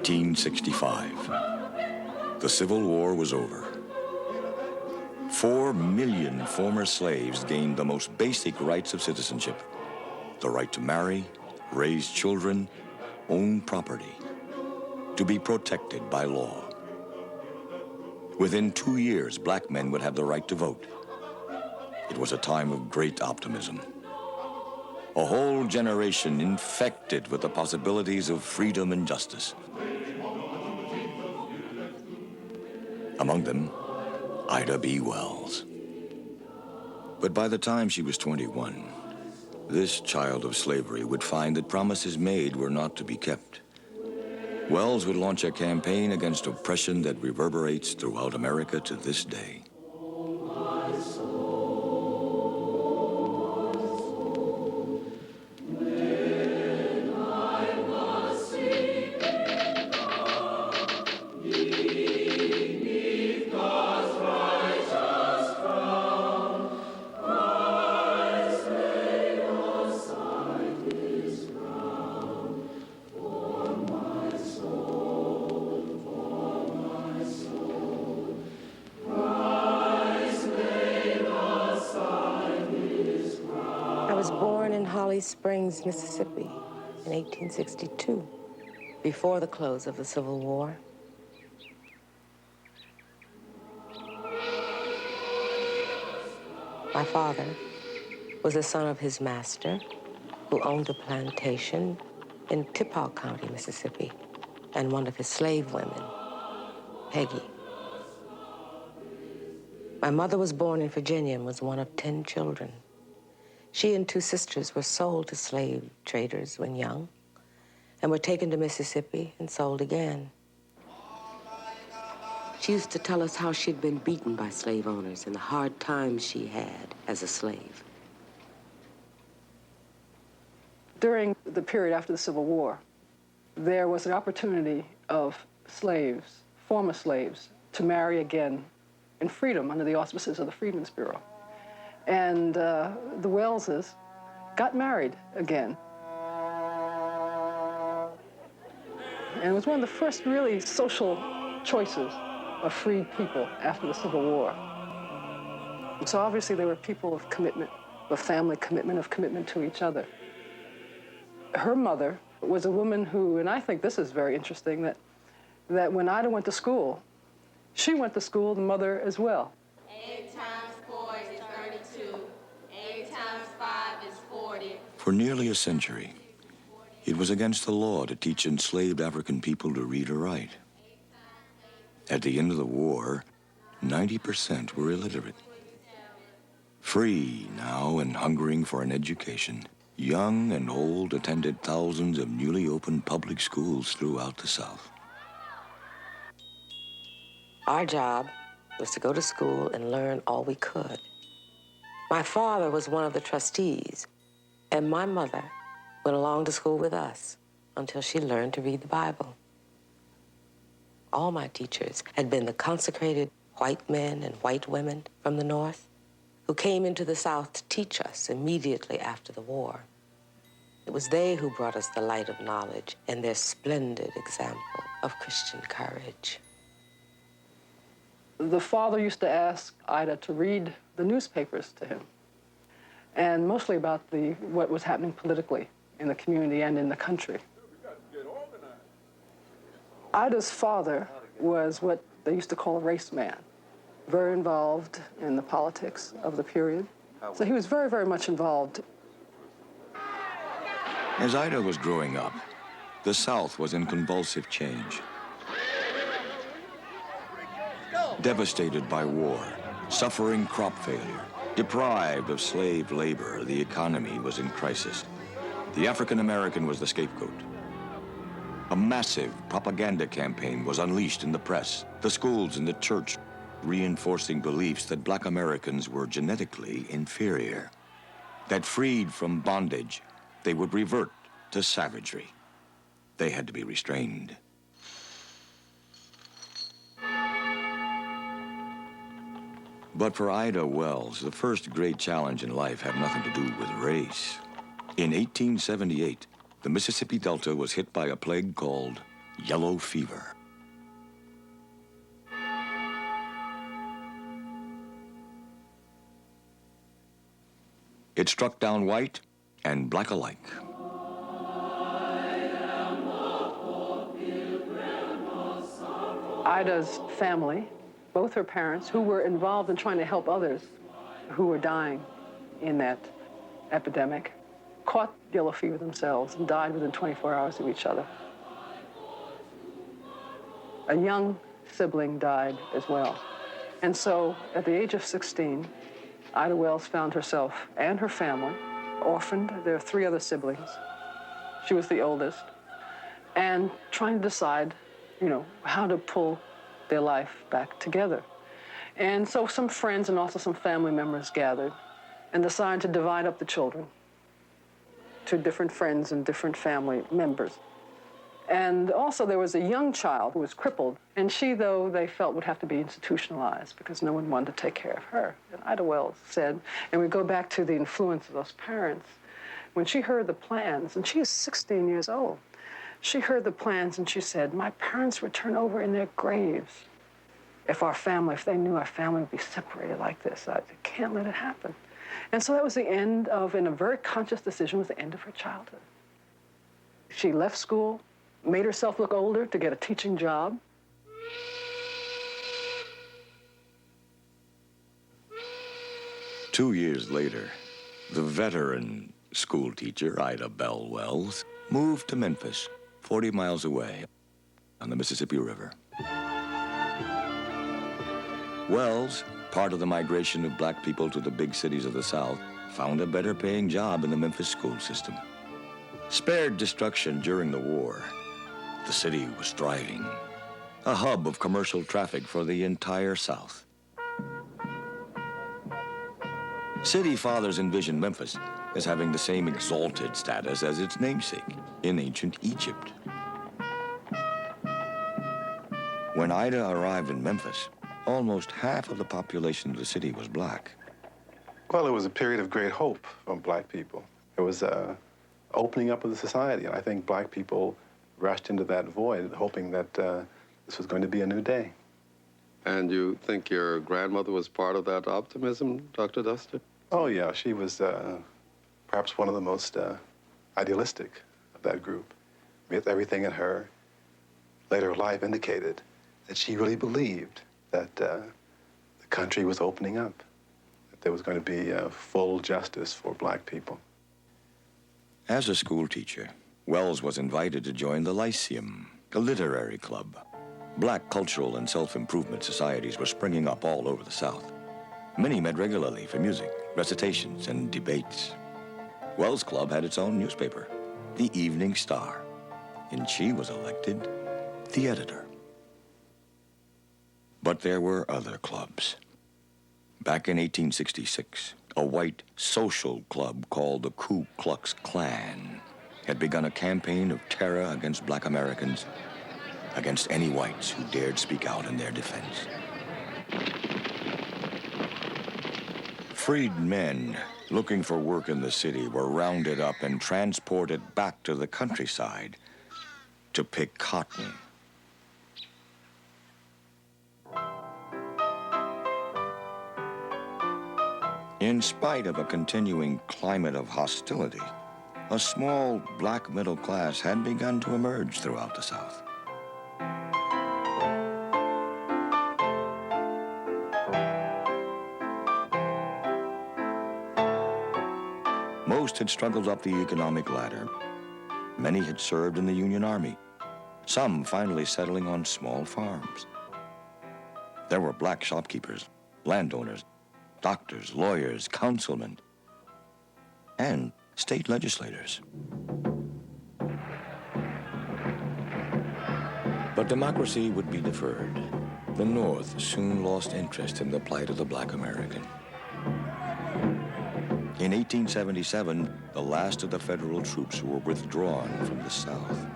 1865. The Civil War was over. 4 million former slaves gained the most basic rights of citizenship: the right to marry, raise children, own property, to be protected by law. Within 2 years, black men would have the right to vote. It was a time of great optimism. A whole generation infected with the possibilities of freedom and justice. Among them, Idabelle Wells. But by the time she was 21, this child of slavery would find that promises made were not to be kept. Wells would launch a campaign against oppression that reverberates throughout America to this day. Springs, Mississippi, in 1862, before the close of the Civil War. My father was the son of his master, who owned a plantation in Tippah County, Mississippi, and one of his slave women, Peggy. My mother was born in Virginia and was one of 10 children. She and 2 sisters were sold to slave traders when young and were taken to Mississippi and sold again. She used to tell us how she'd been beaten by slave owners and the hard times she had as a slave. During the period after the Civil War, there was an opportunity of slaves, former slaves, to marry again in freedom under the auspices of the Freedmen's Bureau. And the Wellses got married again. And it was one of the first really social choices of freed people after the Civil War. And so obviously they were people of commitment, of family commitment, of commitment to each other. Her mother was a woman who, and I think this is very interesting, that when Ida went to school, she went to school, the mother as well. 8 times 4 is 32. 8 times 5 is 40. For nearly a century, it was against the law to teach enslaved African people to read or write. At the end of the war, 90% were illiterate. Free now and hungering for an education, young and old attended thousands of newly opened public schools throughout the South. Our job was to go to school and learn all we could. My father was one of the trustees, and my mother went along to school with us until she learned to read the Bible. All my teachers had been the consecrated white men and white women from the North who came into the South to teach us immediately after the war. It was they who brought us the light of knowledge and their splendid example of Christian courage. The father used to ask Ida to read the newspapers to him, and mostly about what was happening politically in the community and in the country. Ida's father was what they used to call a race man, very involved in the politics of the period. So he was very, very much involved. As Ida was growing up, the South was in convulsive change. Devastated by war, suffering crop failure, deprived of slave labor, the economy was in crisis. The African American was the scapegoat. A massive propaganda campaign was unleashed in the press, the schools, and the church, reinforcing beliefs that black Americans were genetically inferior, that freed from bondage, they would revert to savagery. They had to be restrained. But for Ida Wells, the first great challenge in life had nothing to do with race. In 1878, the Mississippi Delta was hit by a plague called yellow fever. It struck down white and black alike. Ida's family, both her parents, who were involved in trying to help others who were dying in that epidemic, caught yellow fever themselves and died within 24 hours of each other. A young sibling died as well. And so, at the age of 16, Ida Wells found herself and her family orphaned. There are 3 other siblings. She was the oldest. And trying to decide, how to pull their life back together. And so some friends and also some family members gathered and decided to divide up the children to different friends and different family members. And also there was a young child who was crippled, and she, though, they felt would have to be institutionalized because no one wanted to take care of her. And Ida Wells said, and we go back to the influence of those parents, when she heard the plans, and she is 16 years old, she heard the plans and she said, my parents would turn over in their graves if they knew our family would be separated like this. I can't let it happen. And so that was the end of, in a very conscious decision, was the end of her childhood. She left school, made herself look older to get a teaching job. Two years later, the veteran school teacher, Idabelle Wells, moved to Memphis, 40 miles away on the Mississippi River. Wells, part of the migration of black people to the big cities of the South, found a better paying job in the Memphis school system. Spared destruction during the war, the city was thriving, a hub of commercial traffic for the entire South. City fathers envisioned Memphis as having the same exalted status as its namesake in ancient Egypt. When Ida arrived in Memphis, almost half of the population of the city was black. Well, it was a period of great hope for black people. It was opening up of the society, and I think black people rushed into that void, hoping that this was going to be a new day. And you think your grandmother was part of that optimism, Dr. Duster? Oh, yeah, she was perhaps one of the most idealistic of that group. With everything in her later life indicated that she really believed that the country was opening up, that there was going to be full justice for black people. As a school teacher, Wells was invited to join the Lyceum, a literary club. Black cultural and self-improvement societies were springing up all over the South. Many met regularly for music, recitations, and debates. Wells Club had its own newspaper, the Evening Star, and she was elected the editor. But there were other clubs. Back in 1866, a white social club called the Ku Klux Klan had begun a campaign of terror against black Americans, against any whites who dared speak out in their defense. Freed men looking for work in the city were rounded up and transported back to the countryside to pick cotton. In spite of a continuing climate of hostility, a small black middle class had begun to emerge throughout the South. Most had struggled up the economic ladder. Many had served in the Union Army, some finally settling on small farms. There were black shopkeepers, landowners, doctors, lawyers, councilmen, and state legislators. But democracy would be deferred. The North soon lost interest in the plight of the black American. In 1877, the last of the federal troops were withdrawn from the South.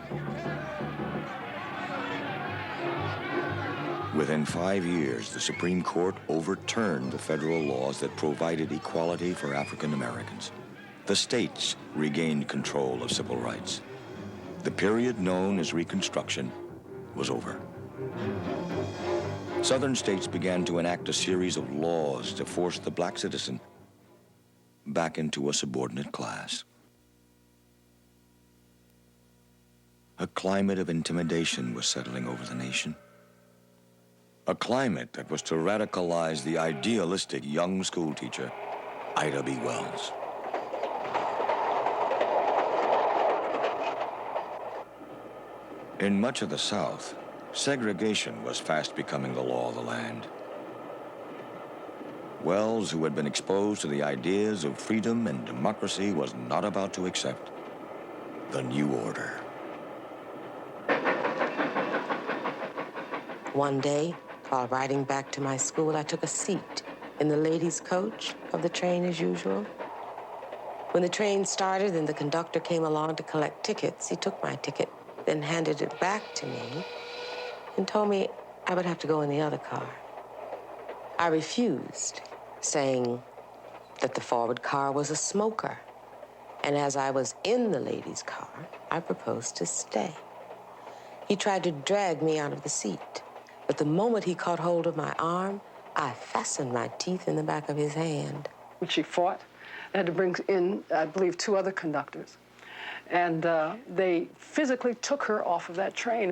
Within 5 years, the Supreme Court overturned the federal laws that provided equality for African Americans. The states regained control of civil rights. The period known as Reconstruction was over. Southern states began to enact a series of laws to force the black citizen back into a subordinate class. A climate of intimidation was settling over the nation. A climate that was to radicalize the idealistic young schoolteacher, Idabelle Wells. In much of the South, segregation was fast becoming the law of the land. Wells, who had been exposed to the ideas of freedom and democracy, was not about to accept the new order. One day, while riding back to my school, I took a seat in the ladies' coach of the train as usual. When the train started and the conductor came along to collect tickets, he took my ticket, then handed it back to me and told me I would have to go in the other car. I refused, saying that the forward car was a smoker. And as I was in the ladies' car, I proposed to stay. He tried to drag me out of the seat, but the moment he caught hold of my arm, I fastened my teeth in the back of his hand. When she fought, they had to bring in, I believe, 2 other conductors. And they physically took her off of that train.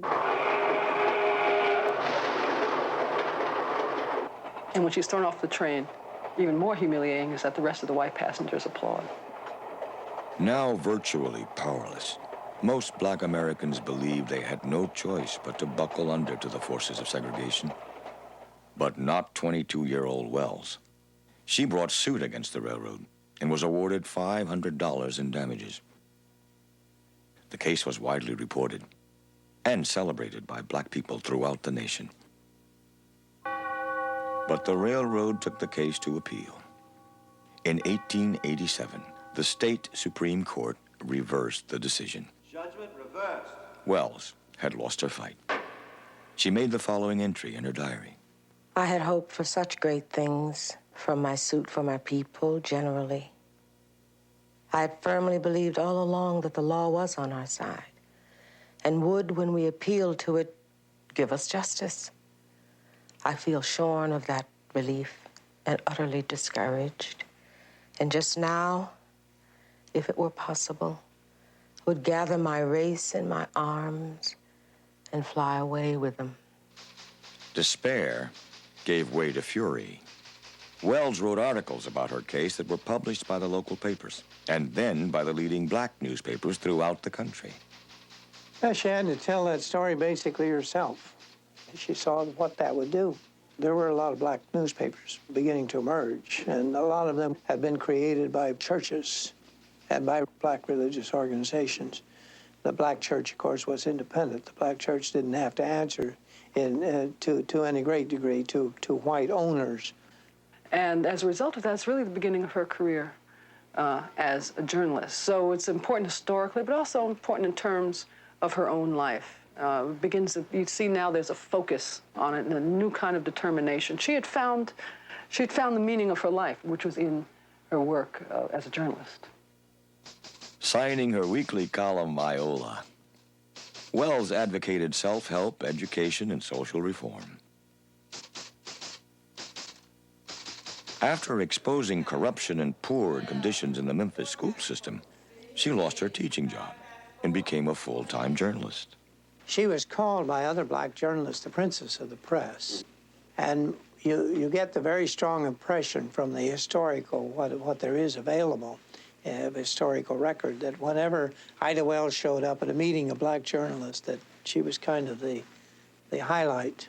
And when she's thrown off the train, even more humiliating is that the rest of the white passengers applaud. Now virtually powerless, most black Americans believed they had no choice but to buckle under to the forces of segregation. But not 22-year-old Wells. She brought suit against the railroad and was awarded $500 in damages. The case was widely reported and celebrated by black people throughout the nation. But the railroad took the case to appeal. In 1887, the state Supreme Court reversed the decision. Judgment reversed. Wells had lost her fight. She made the following entry in her diary. I had hoped for such great things from my suit for my people generally. I had firmly believed all along that the law was on our side and would, when we appealed to it, give us justice. I feel shorn of that belief and utterly discouraged. And just now, if it were possible, would gather my race in my arms and fly away with them. Despair gave way to fury. Wells wrote articles about her case that were published by the local papers and then by the leading black newspapers throughout the country. Well, she had to tell that story basically herself. She saw what that would do. There were a lot of black newspapers beginning to emerge, and a lot of them had been created by churches and by black religious organizations. The black church, of course, was independent. The black church didn't have to answer to any great degree to white owners. And as a result of that, it's really the beginning of her career as a journalist. So it's important historically, but also important in terms of her own life. You see now there's a focus on it and a new kind of determination. She had found the meaning of her life, which was in her work as a journalist. Signing her weekly column, Iola, Wells advocated self-help, education, and social reform. After exposing corruption and poor conditions in the Memphis school system, she lost her teaching job and became a full-time journalist. She was called by other black journalists the princess of the press. And you get the very strong impression from the historical, what there is available, historical record, that whenever Ida Wells showed up at a meeting of black journalists, that she was kind of the highlight.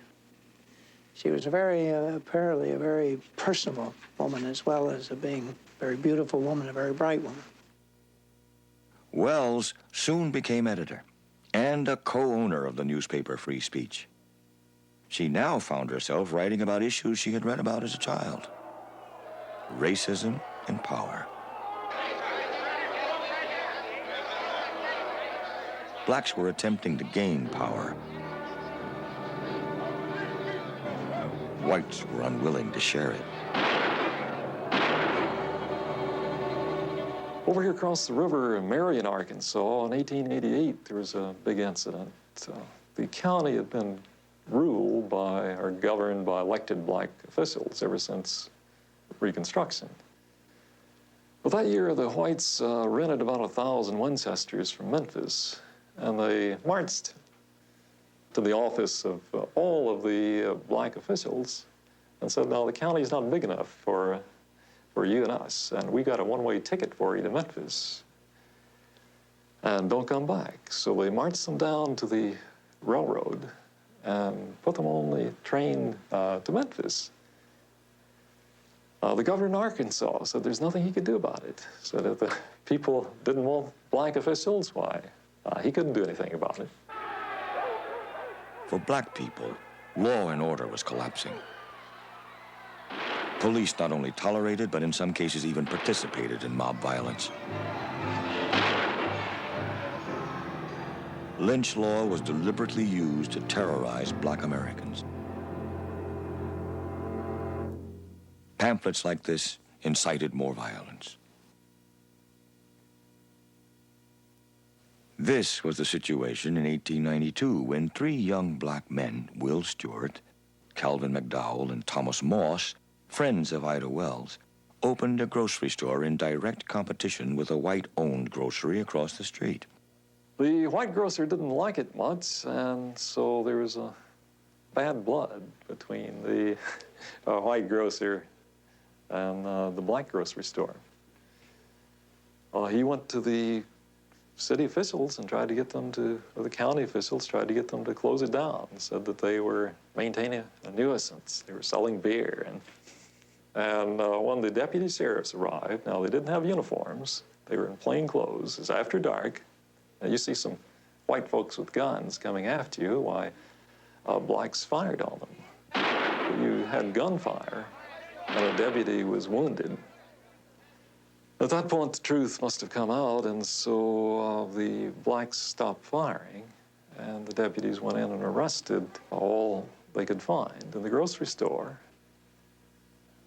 She was apparently a very personable woman, as well as being a very beautiful woman, a very bright woman. Wells soon became editor and a co-owner of the newspaper Free Speech. She now found herself writing about issues she had read about as a child: racism and power. Blacks were attempting to gain power. Whites were unwilling to share it. Over here across the river in Marion, Arkansas, in 1888, there was a big incident. The county had been ruled by or governed by elected black officials ever since Reconstruction. Well, that year, the whites rented about 1,000 Winchesters from Memphis, and they marched to the office of all of the black officials and said, no, the county's not big enough for you and us, and we got a one-way ticket for you to Memphis, and don't come back. So they marched them down to the railroad and put them on the train to Memphis. The governor in Arkansas said there's nothing he could do about it. Said if the people didn't want black officials, why, he couldn't do anything about it. For black people, law and order was collapsing. Police not only tolerated, but in some cases even participated in mob violence. Lynch law was deliberately used to terrorize black Americans. Pamphlets like this incited more violence. This was the situation in 1892 when three young black men, Will Stewart, Calvin McDowell, and Thomas Moss, friends of Idabelle Wells, opened a grocery store in direct competition with a white-owned grocery across the street. The white grocer didn't like it much, and so there was a bad blood between the white grocer and the black grocery store. He went to the city officials and tried to get them to, or the county officials tried to get them to close it down, and said that they were maintaining a nuisance. They were selling beer. And when the deputy sheriffs arrived, now they didn't have uniforms. They were in plain clothes. It's after dark. Now you see some white folks with guns coming after you. Why, blacks fired on them. You had gunfire, and a deputy was wounded. At that point, the truth must have come out, and so the blacks stopped firing, and the deputies went in and arrested all they could find in the grocery store.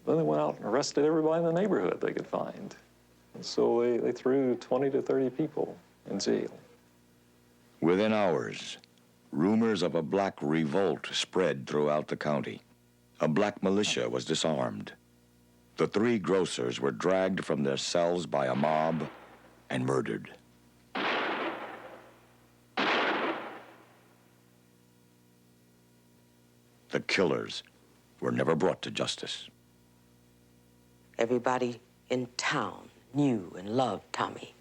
Then they went out and arrested everybody in the neighborhood they could find. And so they threw 20 to 30 people in jail. Within hours, rumors of a black revolt spread throughout the county. A black militia was disarmed. The three grocers were dragged from their cells by a mob and murdered. The killers were never brought to justice. Everybody in town knew and loved Tommy.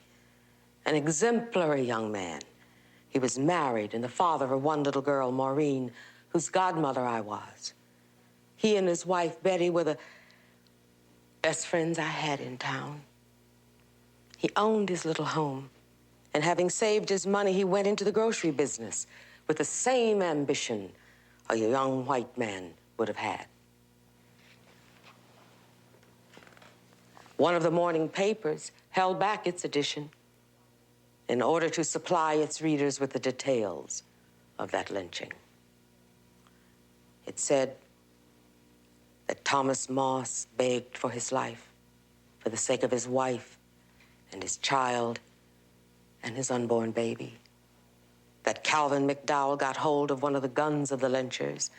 An exemplary young man. He was married and the father of one little girl, Maureen, whose godmother I was. He and his wife, Betty, were the best friends I had in town. He owned his little home, and having saved his money, he went into the grocery business with the same ambition a young white man would have had. One of the morning papers held back its edition in order to supply its readers with the details of that lynching. It said that Thomas Moss begged for his life for the sake of his wife and his child and his unborn baby. That Calvin McDowell got hold of one of the guns of the lynchers,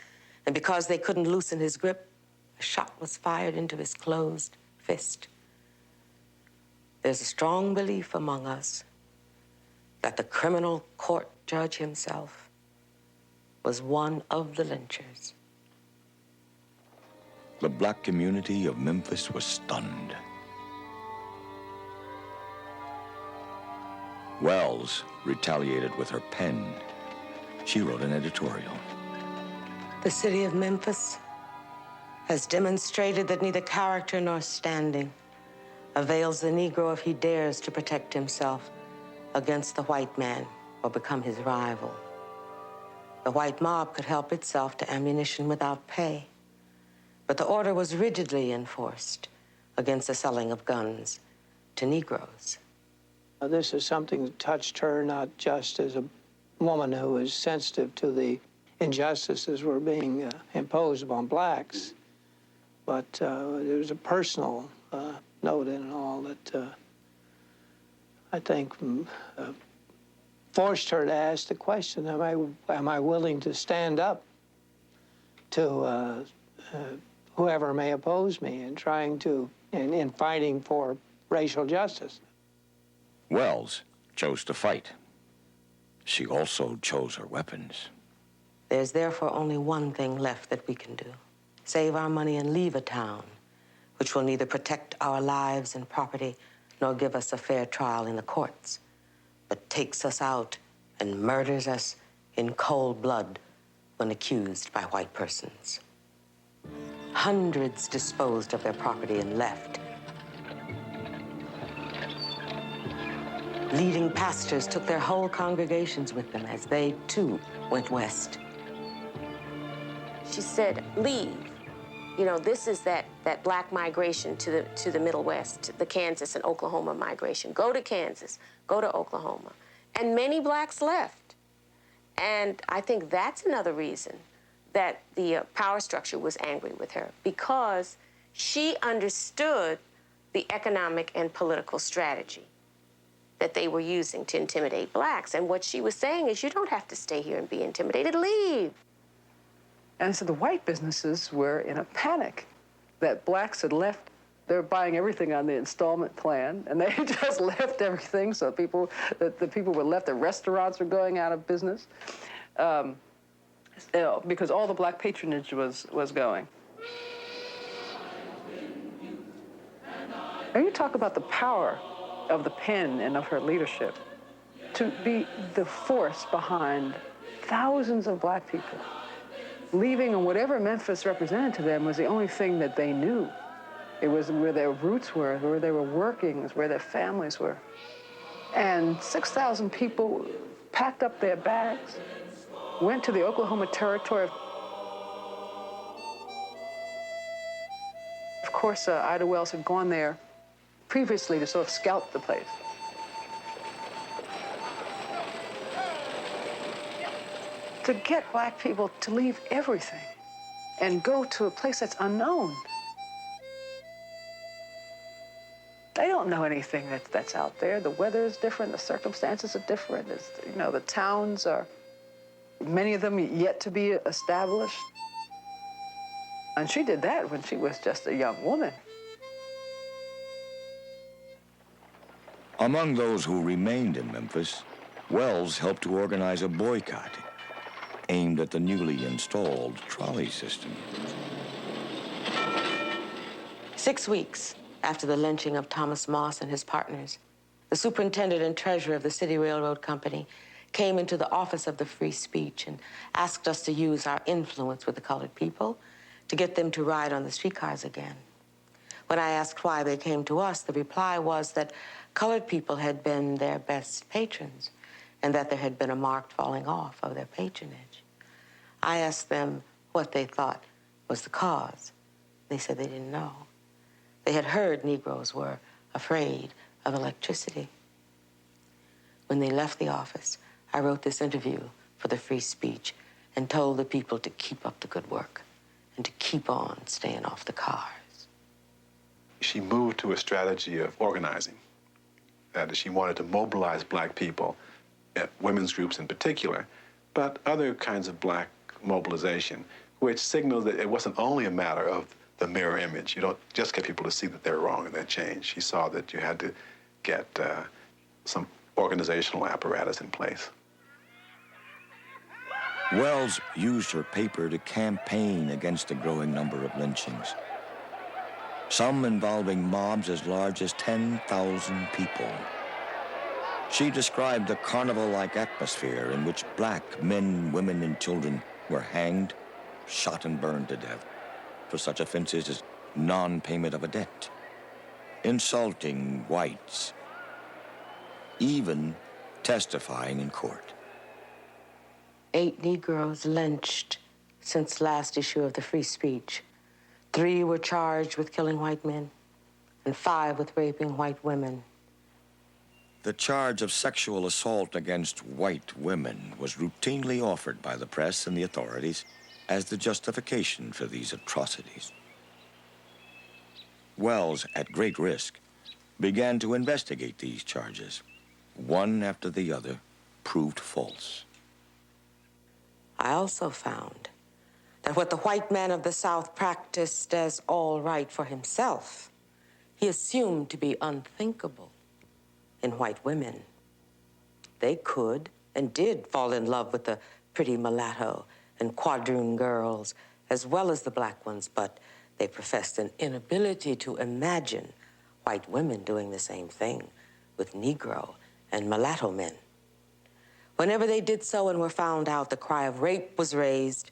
and because they couldn't loosen his grip, a shot was fired into his closed fist. There's a strong belief among us that the criminal court judge himself was one of the lynchers. The black community of Memphis was stunned. Wells retaliated with her pen. She wrote an editorial. The city of Memphis has demonstrated that neither character nor standing avails the Negro if he dares to protect himself against the white man or become his rival. The white mob could help itself to ammunition without pay, but the order was rigidly enforced against the selling of guns to Negroes. This is something that touched her not just as a woman who was sensitive to the injustices were being imposed upon blacks, but there was a personal note in it all that I think forced her to ask the question, am I willing to stand up to whoever may oppose me in fighting for racial justice? Wells chose to fight. She also chose her weapons. There's therefore only one thing left that we can do. Save our money and leave a town which will neither protect our lives and property nor give us a fair trial in the courts, but takes us out and murders us in cold blood when accused by white persons. Hundreds disposed of their property and left. Leading pastors took their whole congregations with them as they, too, went west. She said, leave. You know, this is that black migration to the Middle West, the Kansas and Oklahoma migration. Go to Kansas, go to Oklahoma. And many blacks left. And I think that's another reason that the power structure was angry with her, because she understood the economic and political strategy that they were using to intimidate blacks. And what she was saying is, you don't have to stay here and be intimidated, leave. And so the white businesses were in a panic that blacks had left. They were buying everything on the installment plan, and they just left everything. So the people were left. The restaurants were going out of business because all the black patronage was going. And you talk about the power of the pen and of her leadership to be the force behind thousands of black people. Leaving, and whatever Memphis represented to them was the only thing that they knew. It was where their roots were, where they were working, where their families were. And 6,000 people packed up their bags, went to the Oklahoma Territory. Of course, Ida Wells had gone there previously to sort of scout the place. To get black people to leave everything and go to a place that's unknown. They don't know anything that's out there. The weather is different, the circumstances are different. The towns are, many of them yet to be established. And she did that when she was just a young woman. Among those who remained in Memphis, Wells helped to organize a boycott aimed at the newly installed trolley system. 6 weeks after the lynching of Thomas Moss and his partners, the superintendent and treasurer of the City Railroad Company came into the office of the Free Speech and asked us to use our influence with the colored people to get them to ride on the streetcars again. When I asked why they came to us, the reply was that colored people had been their best patrons and that there had been a marked falling off of their patronage. I asked them what they thought was the cause. They said they didn't know. They had heard Negroes were afraid of electricity. When they left the office, I wrote this interview for the Free Speech and told the people to keep up the good work and to keep on staying off the cars. She moved to a strategy of organizing. That she wanted to mobilize black people, women's groups in particular, but other kinds of black mobilization, which signaled that it wasn't only a matter of the mirror image. You don't just get people to see that they're wrong and they change. She saw that you had to get some organizational apparatus in place. Wells used her paper to campaign against the growing number of lynchings, some involving mobs as large as 10,000 people. She described the carnival-like atmosphere in which black men, women, and children were hanged, shot, and burned to death for such offenses as non-payment of a debt, insulting whites, even testifying in court. 8 Negroes lynched since last issue of the Free Speech. 3 were charged with killing white men, and 5 with raping white women. The charge of sexual assault against white women was routinely offered by the press and the authorities as the justification for these atrocities. Wells, at great risk, began to investigate these charges, one after the other, proved false. I also found that what the white man of the South practiced as all right for himself, he assumed to be unthinkable in white women. They could and did fall in love with the pretty mulatto and quadroon girls, as well as the black ones, but they professed an inability to imagine white women doing the same thing with Negro and mulatto men. Whenever they did so and were found out, the cry of rape was raised,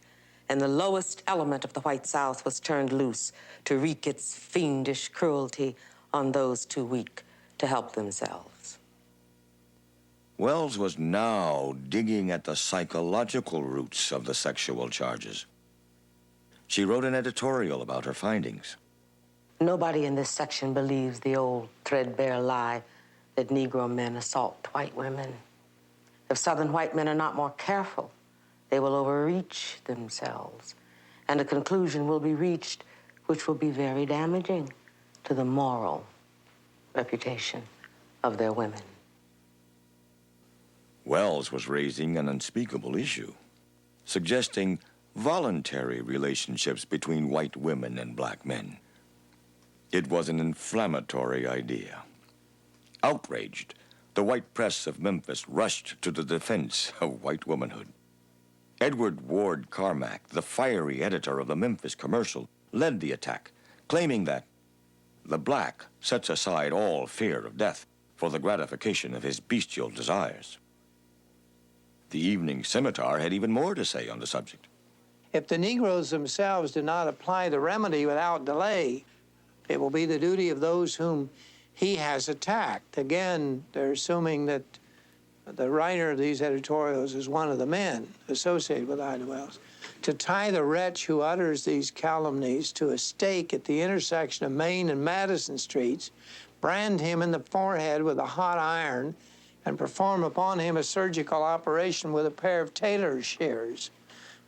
and the lowest element of the white South was turned loose to wreak its fiendish cruelty on those too weak to help themselves. Wells was now digging at the psychological roots of the sexual charges. She wrote an editorial about her findings. Nobody in this section believes the old threadbare lie that Negro men assault white women. If Southern white men are not more careful, they will overreach themselves, and a conclusion will be reached which will be very damaging to the moral reputation of their women. Wells was raising an unspeakable issue, suggesting voluntary relationships between white women and black men. It was an inflammatory idea. Outraged, the white press of Memphis rushed to the defense of white womanhood. Edward Ward Carmack, the fiery editor of the Memphis Commercial, led the attack, claiming that the black sets aside all fear of death for the gratification of his bestial desires. The Evening Scimitar had even more to say on the subject. If the Negroes themselves do not apply the remedy without delay, it will be the duty of those whom he has attacked. Again, they're assuming that the writer of these editorials is one of the men associated with Idabelle Wells, to tie the wretch who utters these calumnies to a stake at the intersection of Main and Madison Streets, brand him in the forehead with a hot iron, and perform upon him a surgical operation with a pair of tailor's shears.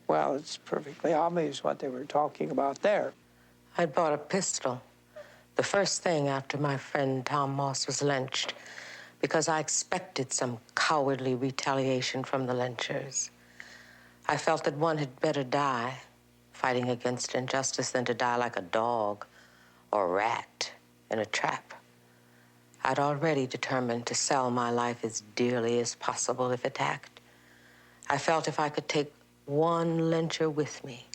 Well, it's perfectly obvious what they were talking about there. I'd bought a pistol the first thing after my friend Tom Moss was lynched, because I expected some cowardly retaliation from the lynchers. I felt that one had better die fighting against injustice than to die like a dog or rat in a trap. I'd already determined to sell my life as dearly as possible if attacked. I felt if I could take one lyncher with me,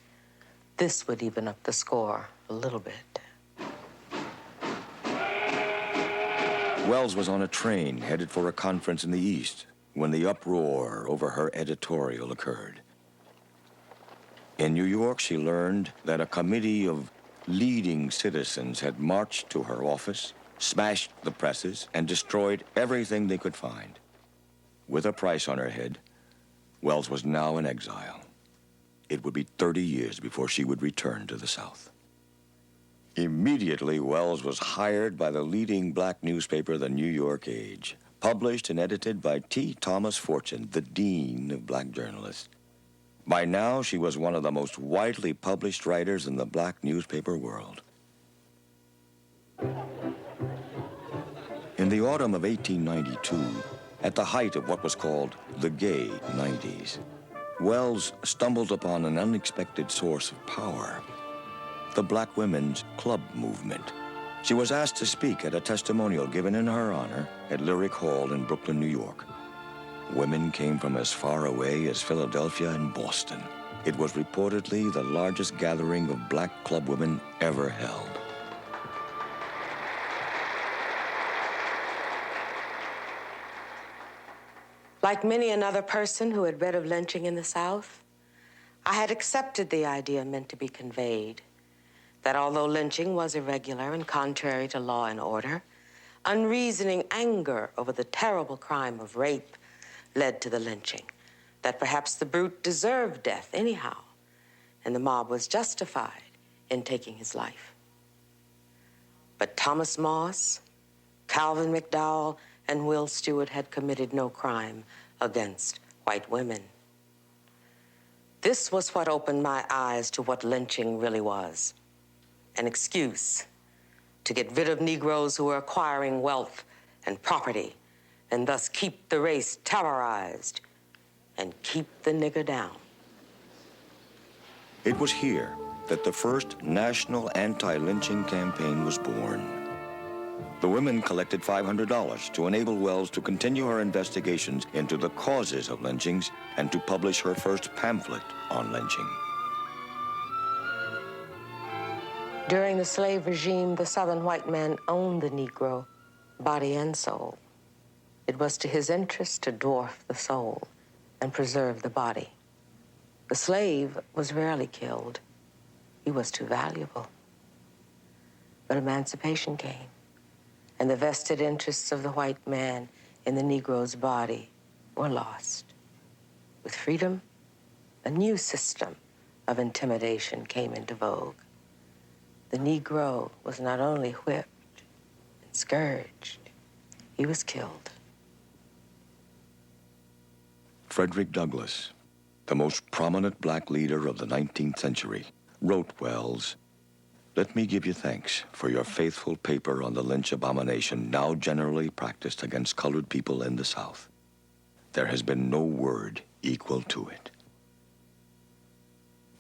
this would even up the score a little bit. Wells was on a train headed for a conference in the East when the uproar over her editorial occurred. In New York, she learned that a committee of leading citizens had marched to her office, smashed the presses, and destroyed everything they could find. With a price on her head, Wells was now in exile. It would be 30 years before she would return to the South. Immediately, Wells was hired by the leading black newspaper, the New York Age, published and edited by T. Thomas Fortune, the dean of black journalists. By now, she was one of the most widely published writers in the black newspaper world. In the autumn of 1892, at the height of what was called the gay 90s, Wells stumbled upon an unexpected source of power: the black women's club movement. She was asked to speak at a testimonial given in her honor at Lyric Hall in Brooklyn, New York. Women came from as far away as Philadelphia and Boston. It was reportedly the largest gathering of black club women ever held. Like many another person who had read of lynching in the South, I had accepted the idea meant to be conveyed, that although lynching was irregular and contrary to law and order, unreasoning anger over the terrible crime of rape led to the lynching, that perhaps the brute deserved death anyhow, and the mob was justified in taking his life. But Thomas Moss, Calvin McDowell, and Will Stewart had committed no crime against white women. This was what opened my eyes to what lynching really was: an excuse to get rid of Negroes who were acquiring wealth and property and thus keep the race terrorized and keep the nigger down. It was here that the first national anti-lynching campaign was born. The women collected $500 to enable Wells to continue her investigations into the causes of lynchings and to publish her first pamphlet on lynching. During the slave regime, the Southern white man owned the Negro, body and soul. It was to his interest to dwarf the soul and preserve the body. The slave was rarely killed. He was too valuable. But emancipation came, and the vested interests of the white man in the Negro's body were lost. With freedom, a new system of intimidation came into vogue. The Negro was not only whipped and scourged, he was killed. Frederick Douglass, the most prominent black leader of the 19th century, wrote Wells, "Let me give you thanks for your faithful paper on the lynch abomination now generally practiced against colored people in the South. There has been no word equal to it."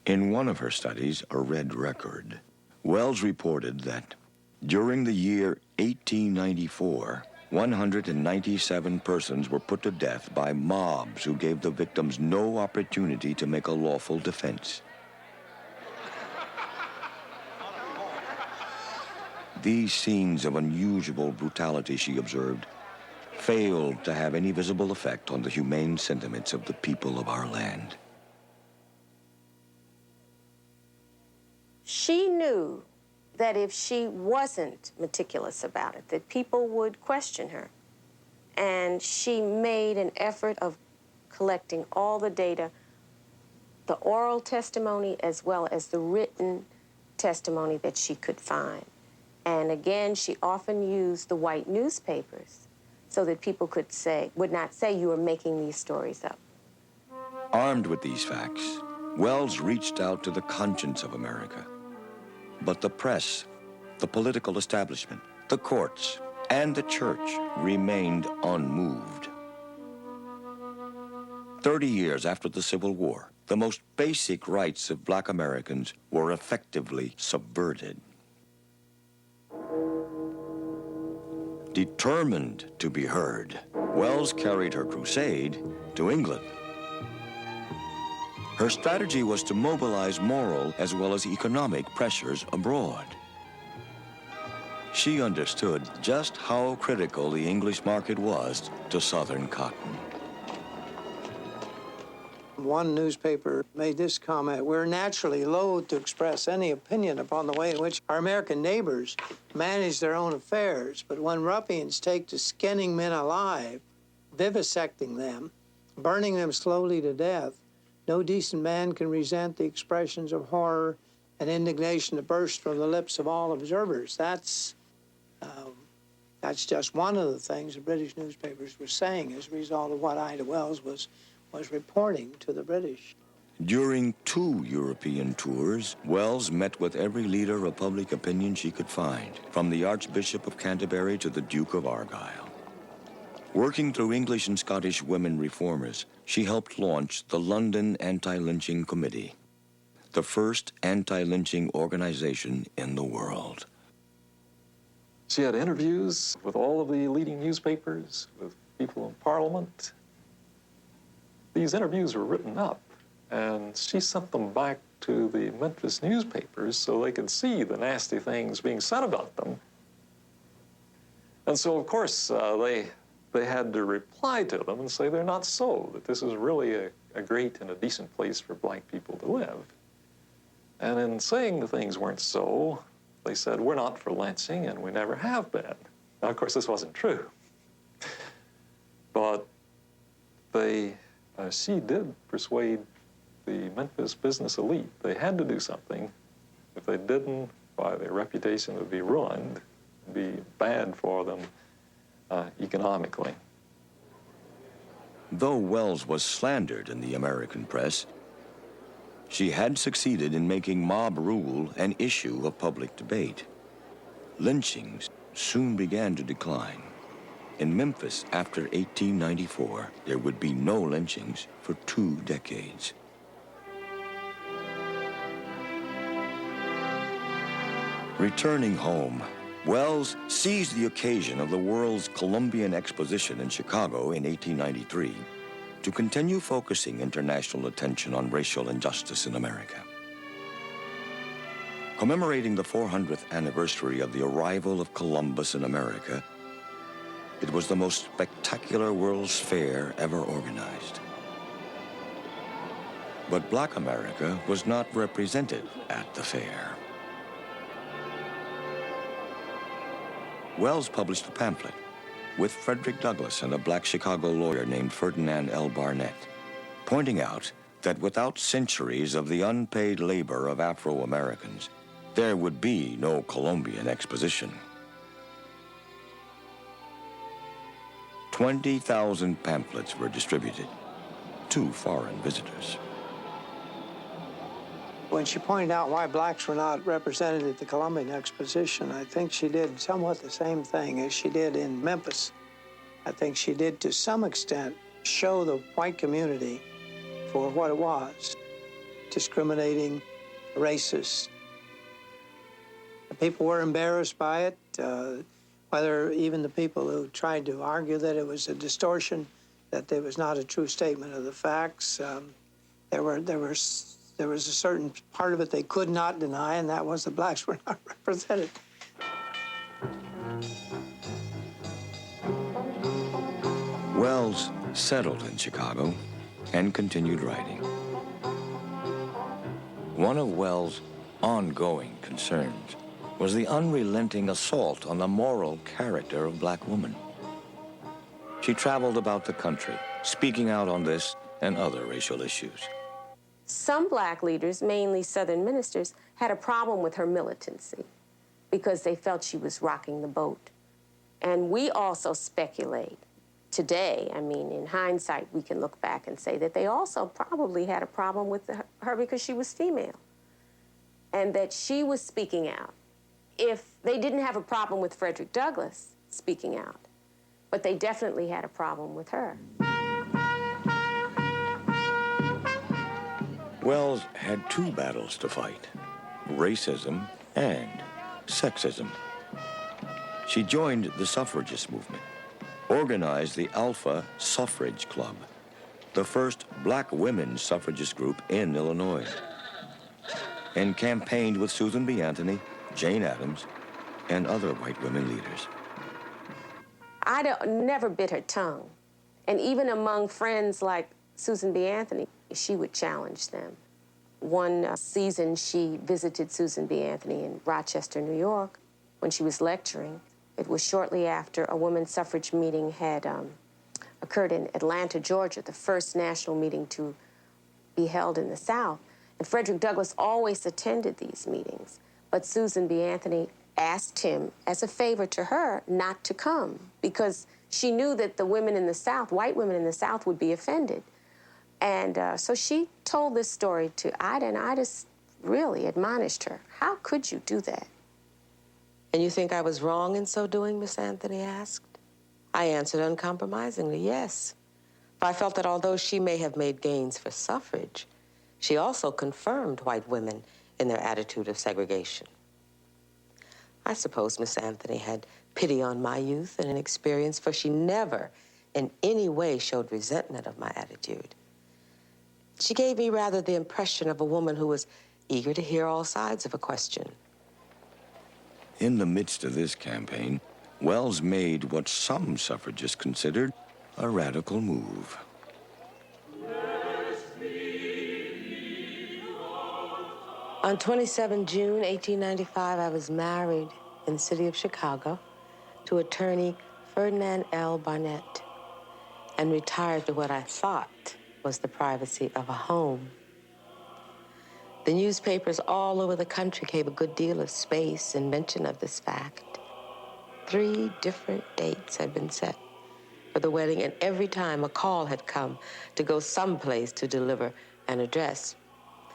In one of her studies, A Red Record, Wells reported that during the year 1894, 197 persons were put to death by mobs who gave the victims no opportunity to make a lawful defense. These scenes of unusual brutality, she observed, failed to have any visible effect on the humane sentiments of the people of our land. She knew that if she wasn't meticulous about it, that people would question her. And she made an effort of collecting all the data, the oral testimony as well as the written testimony that she could find. And again, she often used the white newspapers so that people would not say you were making these stories up. Armed with these facts, Wells reached out to the conscience of America. But the press, the political establishment, the courts, and the church remained unmoved. 30 years after the Civil War, the most basic rights of black Americans were effectively subverted. Determined to be heard, Wells carried her crusade to England. Her strategy was to mobilize moral as well as economic pressures abroad. She understood just how critical the English market was to Southern cotton. One newspaper made this comment: "We're naturally loath to express any opinion upon the way in which our American neighbors manage their own affairs, but when ruffians take to skinning men alive, vivisecting them, burning them slowly to death, no decent man can resent the expressions of horror and indignation that burst from the lips of all observers." That's just one of the things the British newspapers were saying as a result of what Ida Wells was reporting to the British. During 2 European tours, Wells met with every leader of public opinion she could find, from the Archbishop of Canterbury to the Duke of Argyll. Working through English and Scottish women reformers, she helped launch the London Anti-Lynching Committee, the first anti-lynching organization in the world. She had interviews with all of the leading newspapers, with people in Parliament. These interviews were written up, and she sent them back to the Memphis newspapers so they could see the nasty things being said about them. And so, of course, they had to reply to them and say they're not so, that this is really a great and a decent place for black people to live. And in saying the things weren't so, they said, we're not for lynching and we never have been. Now, of course, this wasn't true. But she did persuade the Memphis business elite. They had to do something. If they didn't, why, their reputation would be ruined. It'd be bad for them economically. Though Wells was slandered in the American press, she had succeeded in making mob rule an issue of public debate. Lynchings soon began to decline. In Memphis, after 1894, there would be no lynchings for 2 decades. Returning home, Wells seized the occasion of the World's Columbian Exposition in Chicago in 1893 to continue focusing international attention on racial injustice in America. Commemorating the 400th anniversary of the arrival of Columbus in America, it was the most spectacular World's Fair ever organized. But Black America was not represented at the fair. Wells published a pamphlet with Frederick Douglass and a Black Chicago lawyer named Ferdinand L Barnett, pointing out that without centuries of the unpaid labor of Afro-Americans, there would be no Columbian Exposition. 20,000 pamphlets were distributed to foreign visitors. When she pointed out why blacks were not represented at the Columbian Exposition, I think she did somewhat the same thing as she did in Memphis. I think she did, to some extent, show the white community for what it was: discriminating, racist. The people were embarrassed by it, whether even the people who tried to argue that it was a distortion, that it was not a true statement of the facts. There was a certain part of it they could not deny, and that was the blacks were not represented. Wells settled in Chicago and continued writing. One of Wells' ongoing concerns was the unrelenting assault on the moral character of black women. She traveled about the country, speaking out on this and other racial issues. Some black leaders, mainly Southern ministers, had a problem with her militancy because they felt she was rocking the boat. And we also speculate today, I mean, in hindsight, we can look back and say that they also probably had a problem with her because she was female and that she was speaking out. If they didn't have a problem with Frederick Douglass speaking out, but they definitely had a problem with her. Wells had 2 battles to fight: racism and sexism. She joined the suffragist movement, organized the Alpha Suffrage Club, the first black women's suffragist group in Illinois, and campaigned with Susan B. Anthony, Jane Addams, and other white women leaders. Never bit her tongue. And even among friends like Susan B. Anthony, she would challenge them. One season, she visited Susan B. Anthony in Rochester, New York, when she was lecturing. It was shortly after a women's suffrage meeting had occurred in Atlanta, Georgia, the first national meeting to be held in the South. And Frederick Douglass always attended these meetings. But Susan B. Anthony asked him, as a favor to her, not to come because she knew that the women in the South, white women in the South, would be offended. And so she told this story to Ida, and Ida really admonished her. How could you do that? And you think I was wrong in so doing, Miss Anthony asked. I answered uncompromisingly, yes. For I felt that although she may have made gains for suffrage, she also confirmed white women in their attitude of segregation. I suppose Miss Anthony had pity on my youth and inexperience, for she never in any way showed resentment of my attitude. She gave me rather the impression of a woman who was eager to hear all sides of a question. In the midst of this campaign, Wells made what some suffragists considered a radical move. On 27 June 1895, I was married in the city of Chicago to attorney Ferdinand L Barnett and retired to what I thought was the privacy of a home. The newspapers all over the country gave a good deal of space and mention of this fact. 3 different dates had been set for the wedding, and every time a call had come to go someplace to deliver an address.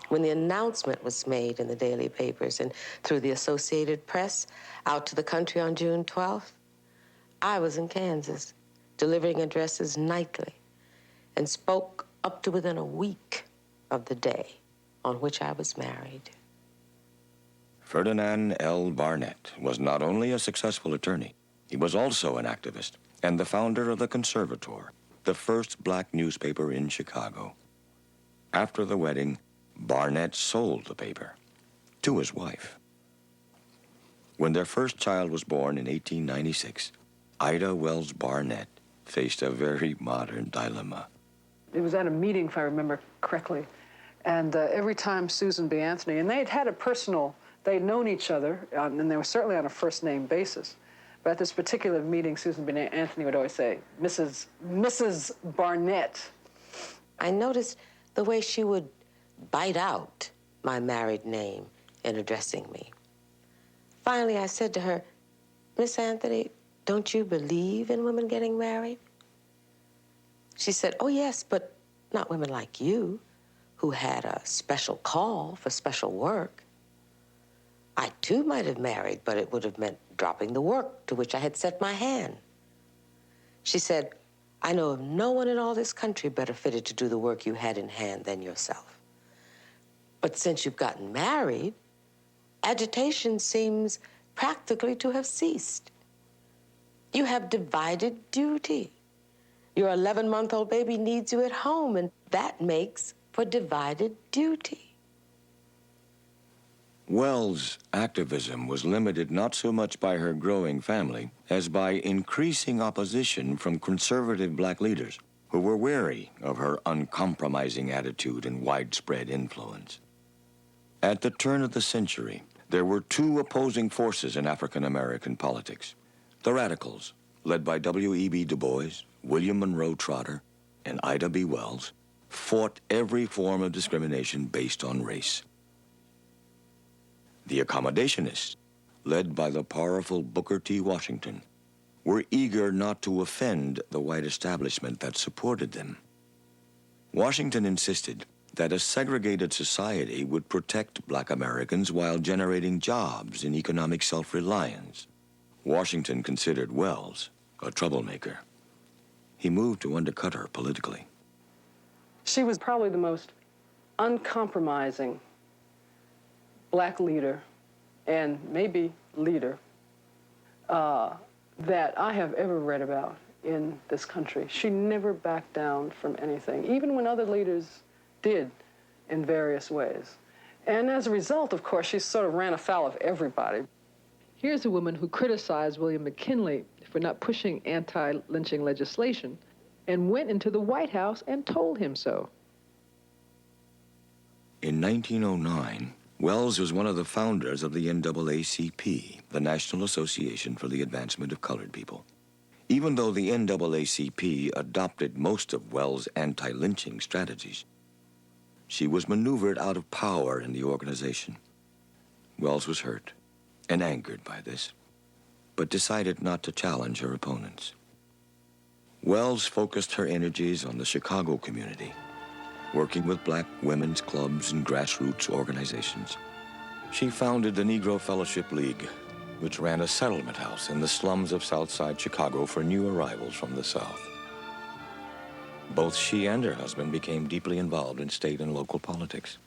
When the announcement was made in the daily papers and through the Associated Press out to the country on June 12th, I was in Kansas. delivering addresses nightly, and spoke up to within a week of the day on which I was married. Ferdinand L Barnett was not only a successful attorney, he was also an activist and the founder of the Conservator, the first black newspaper in Chicago. After the wedding, Barnett sold the paper to his wife. When their first child was born in 1896, Idabelle Wells Barnett faced a very modern dilemma. It was at a meeting, if I remember correctly, and every time Susan B. Anthony, and they'd had a personal, they'd known each other, and they were certainly on a first-name basis. But at this particular meeting, Susan B. Anthony would always say, Mrs. Barnett. I noticed the way she would bite out my married name in addressing me. Finally, I said to her, Miss Anthony, don't you believe in women getting married? She said, oh, yes, but not women like you, who had a special call for special work. I, too, might have married, but it would have meant dropping the work to which I had set my hand. She said, I know of no one in all this country better fitted to do the work you had in hand than yourself. But since you've gotten married, agitation seems practically to have ceased. You have divided duty. Your 11-month-old baby needs you at home, and that makes for divided duty. Wells' activism was limited not so much by her growing family as by increasing opposition from conservative black leaders who were wary of her uncompromising attitude and widespread influence. At the turn of the century, there were two opposing forces in African American politics. The radicals, led by W.E.B. Du Bois, William Monroe Trotter, and Ida B. Wells, fought every form of discrimination based on race. The accommodationists, led by the powerful Booker T. Washington, were eager not to offend the white establishment that supported them. Washington insisted that a segregated society would protect black Americans while generating jobs and economic self-reliance. Washington considered Wells a troublemaker. He moved to undercut her politically. She was probably the most uncompromising black leader, and maybe leader, that I have ever read about in this country. She never backed down from anything, even when other leaders did in various ways. And as a result, of course, she sort of ran afoul of everybody. Here's a woman who criticized William McKinley for not pushing anti-lynching legislation and went into the White House and told him so. In 1909, Wells was one of the founders of the NAACP, the National Association for the Advancement of Colored People. Even though the NAACP adopted most of Wells' anti-lynching strategies, she was maneuvered out of power in the organization. Wells was hurt and angered by this, but decided not to challenge her opponents. Wells focused her energies on the Chicago community, working with black women's clubs and grassroots organizations. She founded the Negro Fellowship League, which ran a settlement house in the slums of Southside Chicago for new arrivals from the South. Both she and her husband became deeply involved in state and local politics.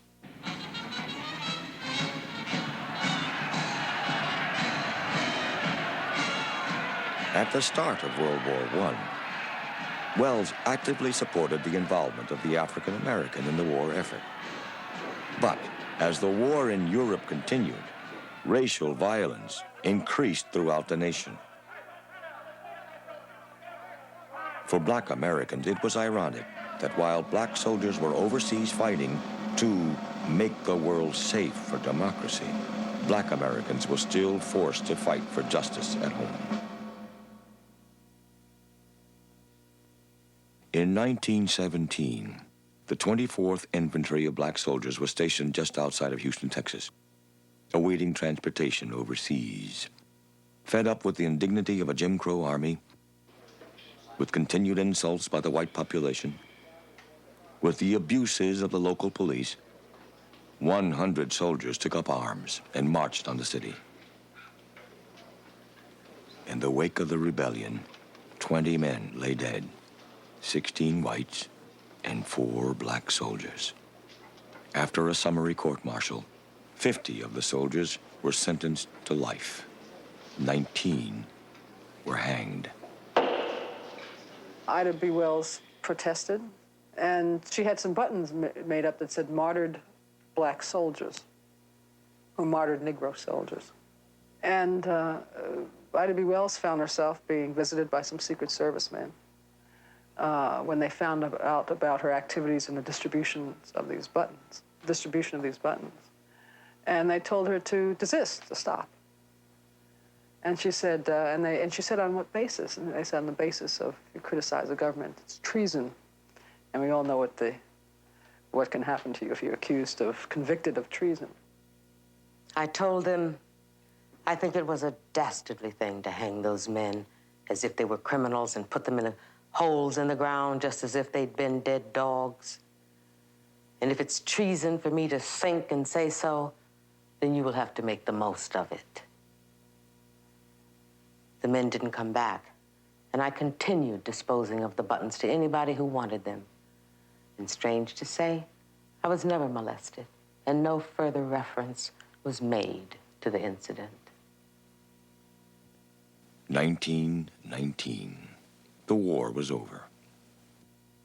At the start of World War I, Wells actively supported the involvement of the African American in the war effort. But as the war in Europe continued, racial violence increased throughout the nation. For black Americans, it was ironic that while black soldiers were overseas fighting to make the world safe for democracy, black Americans were still forced to fight for justice at home. In 1917, the 24th Infantry of black soldiers was stationed just outside of Houston, Texas, awaiting transportation overseas. Fed up with the indignity of a Jim Crow army, with continued insults by the white population, with the abuses of the local police, 100 soldiers took up arms and marched on the city. In the wake of the rebellion, 20 men lay dead, 16 whites and 4 black soldiers. After a summary court-martial, 50 of the soldiers were sentenced to life. 19 were hanged. Idabelle Wells protested, and she had some buttons made up that said martyred black soldiers, or martyred Negro soldiers. And Idabelle Wells found herself being visited by some Secret Service men when they found out about her activities in the distribution of these buttons. And they told her to desist, to stop. And she said, and she said, on what basis? And they said, on the basis of, you criticize the government, it's treason. And we all know what can happen to you if you're convicted of treason. I told them I think it was a dastardly thing to hang those men as if they were criminals and put them in holes in the ground just as if they'd been dead dogs. And if it's treason for me to think and say so, then you will have to make the most of it. The men didn't come back, and I continued disposing of the buttons to anybody who wanted them. And strange to say, I was never molested, and no further reference was made to the incident. 1919. The war was over.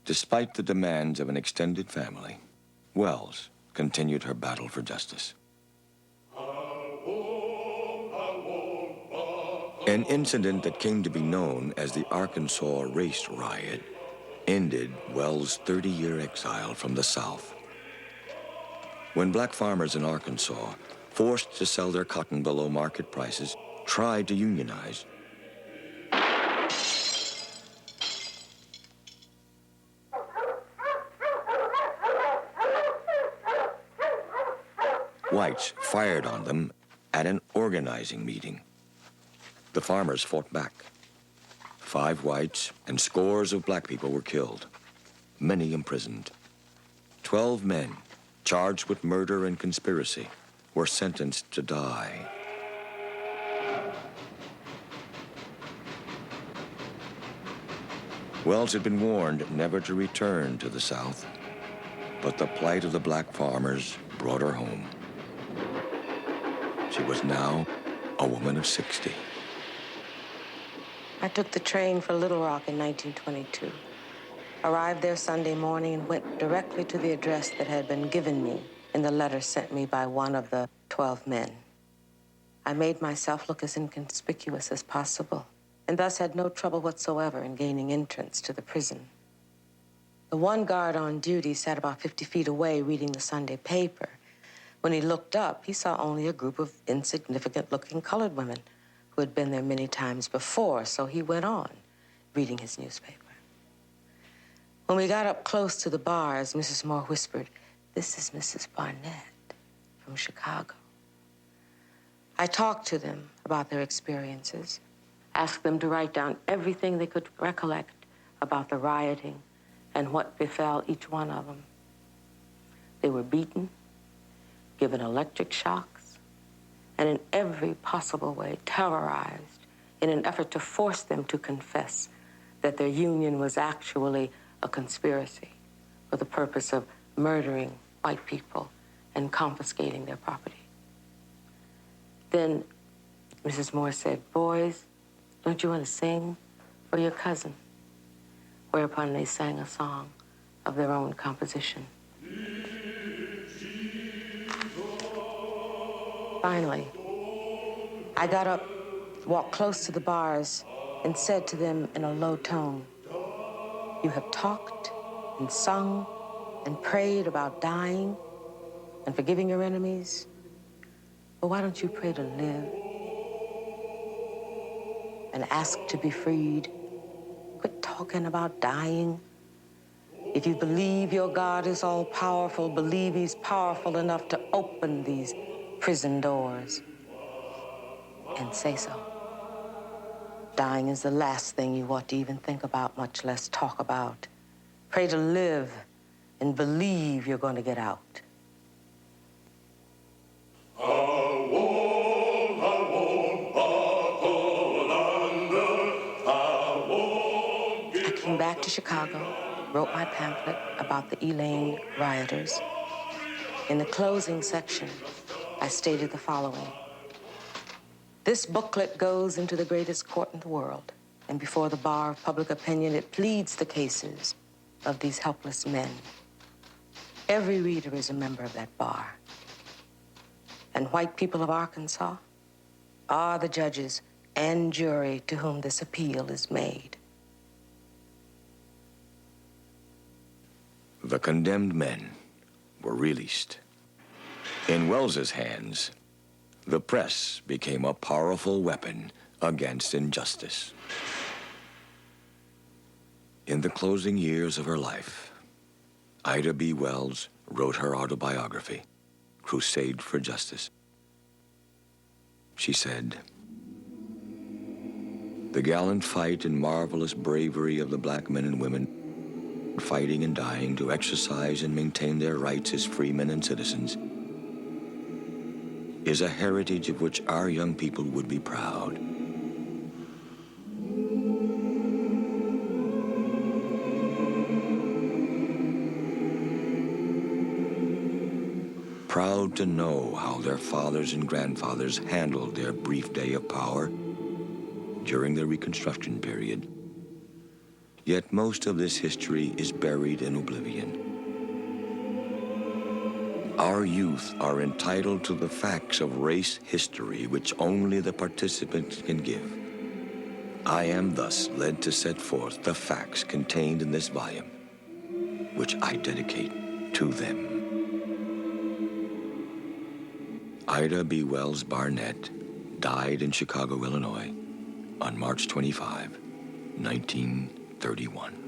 Despite the demands of an extended family, Wells continued her battle for justice. An incident that came to be known as the Arkansas Race Riot ended Wells' 30-year exile from the South. When black farmers in Arkansas, forced to sell their cotton below market prices, tried to unionize, whites fired on them at an organizing meeting. The farmers fought back. 5 whites and scores of black people were killed, many imprisoned. 12 men, charged with murder and conspiracy, were sentenced to die. Wells had been warned never to return to the South, but the plight of the black farmers brought her home. She was now a woman of 60. I took the train for Little Rock in 1922, arrived there Sunday morning and went directly to the address that had been given me in the letter sent me by one of the 12 men. I made myself look as inconspicuous as possible, and thus had no trouble whatsoever in gaining entrance to the prison. The one guard on duty sat about 50 feet away reading the Sunday paper. When he looked up, he saw only a group of insignificant-looking colored women who had been there many times before, so he went on reading his newspaper. When we got up close to the bars, Mrs. Moore whispered, "This is Mrs. Barnett from Chicago." I talked to them about their experiences, asked them to write down everything they could recollect about the rioting and what befell each one of them. They were beaten, given electric shocks, and in every possible way terrorized in an effort to force them to confess that their union was actually a conspiracy for the purpose of murdering white people and confiscating their property. Then Mrs. Moore said, "Boys, don't you want to sing for your cousin?" Whereupon they sang a song of their own composition. Finally, I got up, walked close to the bars, and said to them in a low tone, "You have talked and sung and prayed about dying and forgiving your enemies. Well, why don't you pray to live and ask to be freed? Quit talking about dying. If you believe your God is all-powerful, believe he's powerful enough to open these prison doors. And say so. Dying is the last thing you ought to even think about, much less talk about. Pray to live and believe you're going to get out." to Chicago, wrote my pamphlet about the Elaine rioters. In the closing section, I stated the following. This booklet goes into the greatest court in the world, and before the bar of public opinion, it pleads the cases of these helpless men. Every reader is a member of that bar. And white people of Arkansas are the judges and jury to whom this appeal is made. The condemned men were released. In Wells's hands, the press became a powerful weapon against injustice. In the closing years of her life, Ida B. Wells wrote her autobiography, Crusade for Justice. She said, "The gallant fight and marvelous bravery of the black men and women fighting and dying to exercise and maintain their rights as freemen and citizens is a heritage of which our young people would be proud. Proud to know how their fathers and grandfathers handled their brief day of power during the Reconstruction period. Yet most of this history is buried in oblivion. Our youth are entitled to the facts of race history which only the participants can give. I am thus led to set forth the facts contained in this volume, which I dedicate to them." Ida B. Wells Barnett died in Chicago, Illinois on March 25, 1931.